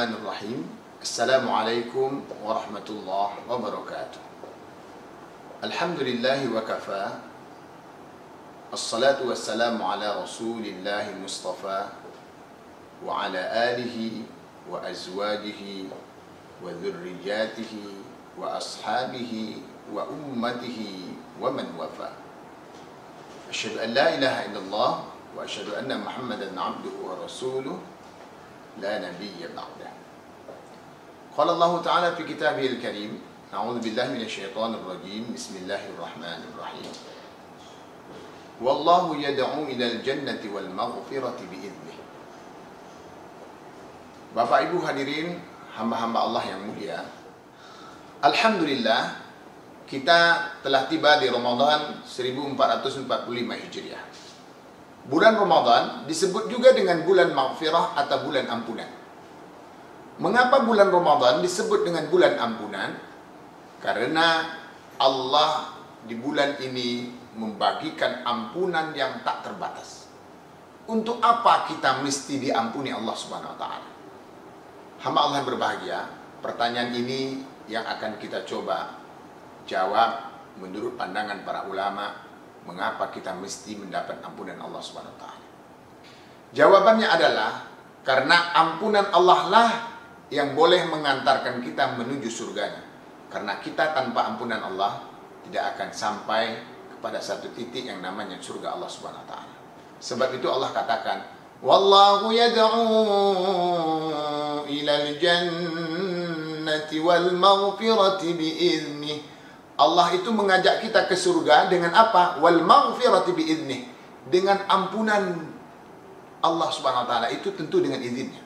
Bismillahirrahmanirrahim. Assalamualaikum warahmatullahi wabarakatuh. Alhamdulillahi wa kafa. Assalatu wassalamu ala rasulillahi mustafa wa ala alihi wa azwajihi wa dhurriyyatihi wa ashabihi wa ummatihi wa man wafa. Asyhadu an la ilaha illallah wa asyhadu anna Muhammadan abduhu wa rasuluh la nabiyya ba'dah. Qala Allah Ta'ala fi kitabihil karim, a'udzu billahi minasyaitonir rajim. Bismillahirrahmanirrahim. Wallahu yad'u ilal jannati wal maghfirati bi'idnih. Bapak Ibu hadirin, hamba-hamba Allah yang mulia, alhamdulillah kita telah tiba di Ramadan 1445 Hijriah. Bulan Ramadan disebut juga dengan bulan maghfirah atau bulan ampunan. Mengapa bulan Ramadan disebut dengan bulan ampunan? Karena Allah di bulan ini membagikan ampunan yang tak terbatas. Untuk apa kita mesti diampuni Allah Subhanahu wa taala? Hamba Allah yang berbahagia, pertanyaan ini yang akan kita coba jawab menurut pandangan para ulama. Mengapa kita mesti mendapat ampunan Allah Subhanahu wa taala? Jawabannya adalah karena ampunan Allah lah yang boleh mengantarkan kita menuju surganya. Karena kita tanpa ampunan Allah tidak akan sampai kepada satu titik yang namanya surga Allah Subhanahu wa taala. Sebab itu Allah katakan, wallahu yad'u ilal jannati wal maghfirati bi'idnih. Allah itu mengajak kita ke surga dengan apa? Wal maghfirati bi'idnih, dengan ampunan Allah Subhanahu wa taala, itu tentu dengan izinnya.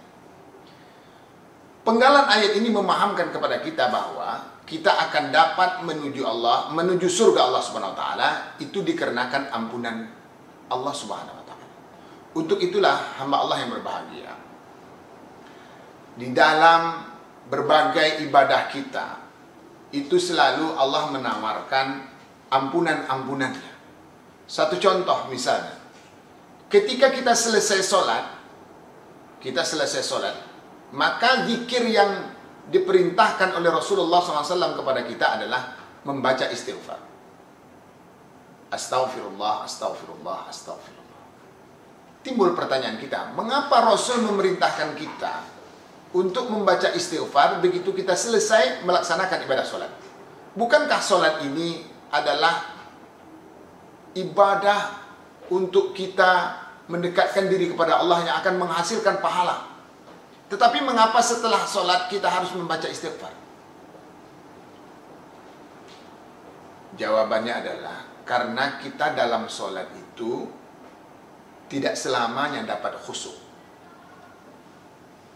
Penggalan ayat ini memahamkan kepada kita bahwa kita akan dapat menuju Allah, menuju surga Allah Subhanahu wa taala itu dikarenakan ampunan Allah Subhanahu wa taala. Untuk itulah hamba Allah yang berbahagia, di dalam berbagai ibadah kita itu selalu Allah menawarkan ampunan-ampunannya. Satu contoh misalnya, ketika kita selesai sholat, maka zikir yang diperintahkan oleh Rasulullah SAW kepada kita adalah membaca istighfar. Astaghfirullah, astaghfirullah, astaghfirullah. Timbul pertanyaan kita, mengapa Rasul memerintahkan kita untuk membaca istighfar begitu kita selesai melaksanakan ibadah sholat? Bukankah sholat ini adalah ibadah untuk kita mendekatkan diri kepada Allah yang akan menghasilkan pahala? Tetapi mengapa setelah sholat kita harus membaca istighfar? Jawabannya adalah karena kita dalam sholat itu tidak selamanya dapat khusyuk.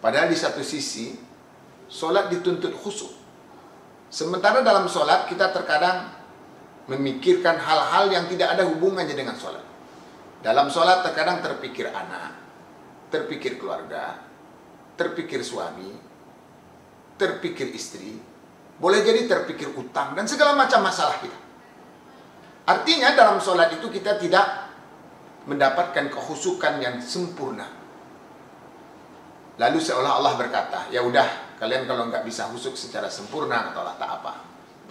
Padahal di satu sisi, sholat dituntut khusyuk. Sementara dalam sholat kita terkadang memikirkan hal-hal yang tidak ada hubungannya dengan sholat. Dalam sholat terkadang terpikir anak, terpikir keluarga, terpikir suami, terpikir istri, boleh jadi terpikir utang, dan segala macam masalah kita. Artinya dalam sholat itu kita tidak mendapatkan kekhusyukan yang sempurna. Lalu seolah Allah berkata, ya udah, kalian kalau nggak bisa khusyuk secara sempurna, kata Allah, tak apa.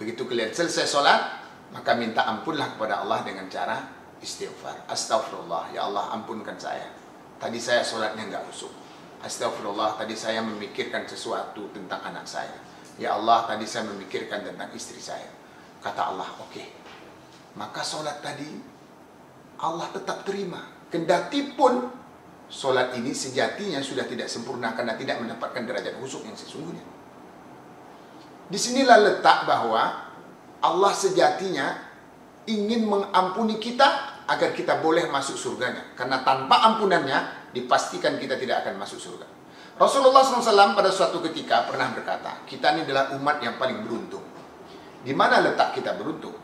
Begitu kalian selesai sholat, maka minta ampunlah kepada Allah dengan cara istighfar. Astaghfirullah, ya Allah ampunkan saya. Tadi saya sholatnya nggak khusyuk. Astaghfirullah, tadi saya memikirkan sesuatu tentang anak saya. Ya Allah, tadi saya memikirkan tentang istri saya. Kata Allah, oke. Maka sholat tadi Allah tetap terima. Kendati pun sholat ini sejatinya sudah tidak sempurna karena tidak mendapatkan derajat khusyuk yang sesungguhnya. Disinilah letak bahwa Allah sejatinya ingin mengampuni kita agar kita boleh masuk surganya. Karena tanpa ampunannya dipastikan kita tidak akan masuk surga. Rasulullah SAW pada suatu ketika pernah berkata, kita ini adalah umat yang paling beruntung. Di mana letak kita beruntung?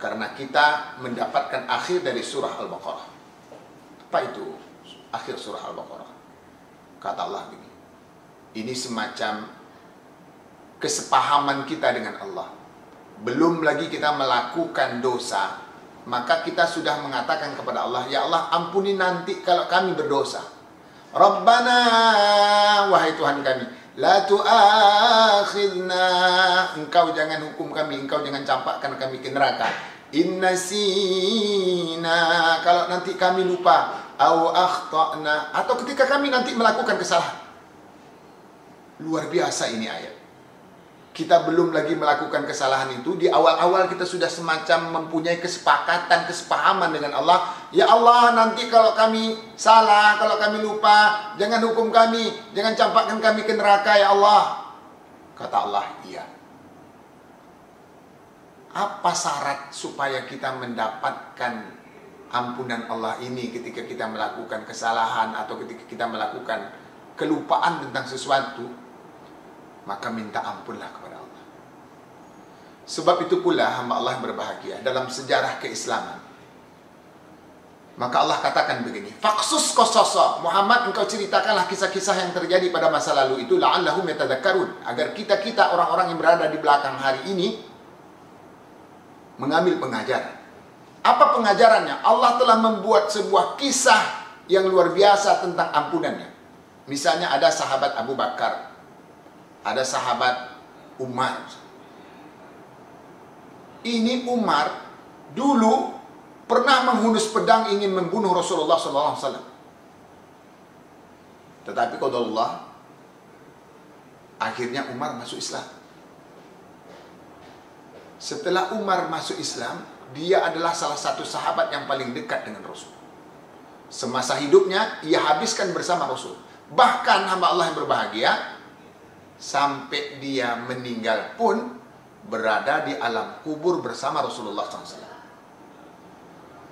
Karena kita mendapatkan akhir dari surah Al-Baqarah. Apa itu akhir surah Al-Baqarah? Kata Allah begini, ini semacam kesepahaman kita dengan Allah. Belum lagi kita melakukan dosa, maka kita sudah mengatakan kepada Allah, ya Allah ampuni nanti kalau kami berdosa. Rabbana, wahai Tuhan kami, La tu'akhidna, engkau jangan hukum kami, engkau jangan campakkan kami ke neraka. Inna sina, kalau nanti kami lupa, au akhtana, atau ketika kami nanti melakukan kesalahan. Luar biasa ini ayat. Kita belum lagi melakukan kesalahan itu, di awal-awal kita sudah semacam mempunyai kesepakatan, kesepahaman dengan Allah. Ya Allah, nanti kalau kami salah, kalau kami lupa, jangan hukum kami, jangan campakkan kami ke neraka ya Allah. Kata Allah, iya. Apa syarat supaya kita mendapatkan ampunan Allah ini ketika kita melakukan kesalahan atau ketika kita melakukan kelupaan tentang sesuatu? Maka minta ampunlah kepada Allah. Sebab itu pula hamba Allah berbahagia dalam sejarah keislaman. Maka Allah katakan begini, Faksus qasasa, Muhammad engkau ceritakanlah kisah-kisah yang terjadi pada masa lalu itu, la'allahum yatadzakkarun, agar kita orang-orang yang berada di belakang hari ini mengambil pengajaran. Apa pengajarannya? Allah telah membuat sebuah kisah yang luar biasa tentang ampunannya. Misalnya ada sahabat Abu Bakar, ada sahabat Umar. Ini Umar dulu pernah menghunus pedang ingin membunuh Rasulullah SAW. Tetapi qadarullah, akhirnya Umar masuk Islam. Setelah Umar masuk Islam, dia adalah salah satu sahabat yang paling dekat dengan Rasul. Semasa hidupnya, ia habiskan bersama Rasul. Bahkan hamba Allah yang berbahagia, sampai dia meninggal pun berada di alam kubur bersama Rasulullah SAW.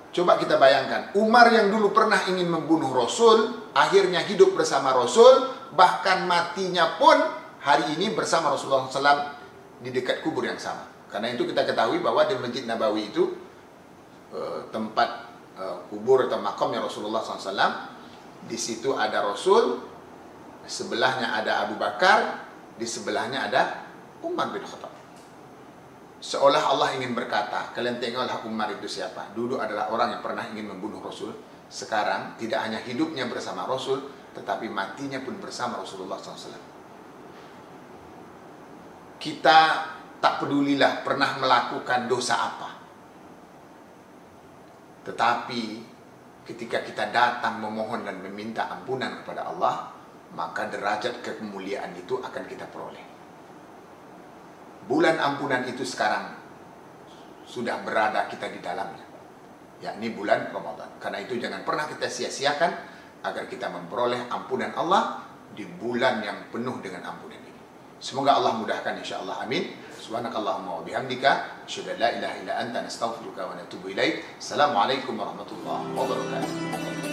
Coba kita bayangkan, Umar yang dulu pernah ingin membunuh Rasul, akhirnya hidup bersama Rasul, bahkan matinya pun hari ini bersama Rasulullah SAW di dekat kubur yang sama. Karena itu kita ketahui bahwa di Masjid Nabawi itu tempat kubur atau makamnya Rasulullah SAW. Di situ ada Rasul, sebelahnya ada Abu Bakar, di sebelahnya ada Umar bin Khattab. Seolah Allah ingin berkata, kalian tengoklah Umar itu siapa. Dulu adalah orang yang pernah ingin membunuh Rasul. Sekarang tidak hanya hidupnya bersama Rasul, tetapi matinya pun bersama Rasulullah SAW. Kita tak pedulilah pernah melakukan dosa apa. Tetapi ketika kita datang memohon dan meminta ampunan kepada Allah, maka derajat kemuliaan itu akan kita peroleh. Bulan ampunan itu sekarang sudah berada kita di dalamnya, yakni bulan Ramadan. Karena itu jangan pernah kita sia-siakan agar kita memperoleh ampunan Allah di bulan yang penuh dengan ampunan ini. Semoga Allah mudahkan insyaallah, amin. Subhanakallahumma wa bihamdika, asyhadu an la ilaha illa anta, nastaghfiruka wa natubu ilaik. Assalamualaikum warahmatullahi wabarakatuh.